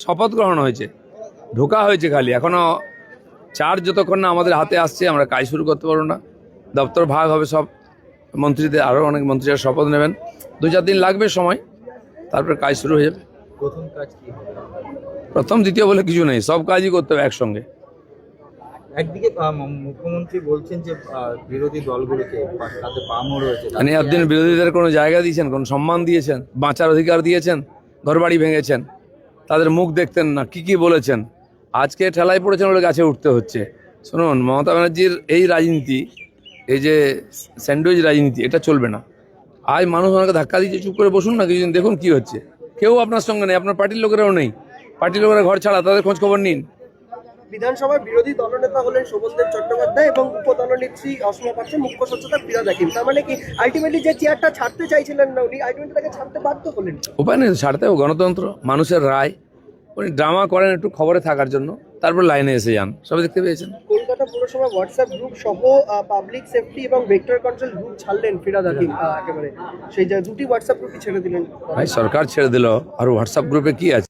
শপথ গ্রহণ হয়েছে, ঢোকা হয়েছে, খালি এখনো চার্জ যতক্ষণ না আমাদের হাতে আসছে আমরা কাজ শুরু করতে পারবো না। দপ্তর ভাগ হবে, সব মন্ত্রীদের, আরও অনেক মন্ত্রীরা শপথ নেবেন, 2-4 দিন লাগবে সময়, তারপরে কাজ শুরু হয়ে যাবে। প্রথম কাজ কি হবে? প্রথম দ্বিতীয় বলে কিছু নেই, সব কাজই করতে হবে একসঙ্গে। একদিকে মুখ্যমন্ত্রী বলছেন যে বিরোধী দলগুলোকে তাতে পামও রয়েছে, মানে একদিন বিরোধীদের কোনো জায়গা দিয়েছেন, কোনো সম্মান দিয়েছেন, বাঁচার অধিকার দিয়েছেন? ঘরবাড়ি ভেঙেছেন, তাদের মুখ দেখতেন না, কি বলেছেন? আজকে ঠেলায় পড়েছেন বলে গাছে উঠতে হচ্ছে। শুনুন, মমতা ব্যানার্জির এই রাজনীতি, এই যে স্যান্ডউইচ রাজনীতি, এটা চলবে না। আজ মানুষ ওনাকে ধাক্কা দিচ্ছে, চুপ করে বসুন না, কিছুদিন দেখুন কি হচ্ছে। কেউ আপনার সঙ্গে নেই, আপনার পার্টির লোকেরাও নেই, পার্টির লোকেরা ঘর ছাড়া, তাদের খোঁজ খবর নিন। বিধানসভার বিরোধী দলনেতা হলেন শোভনদেব চট্টোপাধ্যায় এবং উপদলনেত্রী অসমা পাত্র, মুখ্য সচেতক ফিরহাদ হাকিম। তার মানে কি আলটিমেটলি যে চেয়ারটা ছাড়তে চাইছিলেন না উনি, আলটিমেটলি তাকে ছাড়তে বাধ্য হলেন? উপায় নেই, ছাড়তে হবে, গণতন্ত্র, মানুষের রায়। উনি ড্রামা করেন একটু খবরে থাকার জন্য, তারপর লাইনে এসে যান, সবাই দেখতে পেয়েছেন। কলকাতা পুরসভা হোয়াটসঅ্যাপ গ্রুপ সহ পাবলিক সেফটি এবং ভেক্টর কন্ট্রোল গ্রুপ ছাড়লেন ফিরহাদ হাকিম। একেবারে সেই দুটি হোয়াটসঅ্যাপ গ্রুপই ছেড়ে দিলেন। ভাই, সরকার ছেড়ে দিল, আর হোয়াটসঅ্যাপ গ্রুপে কি আছে?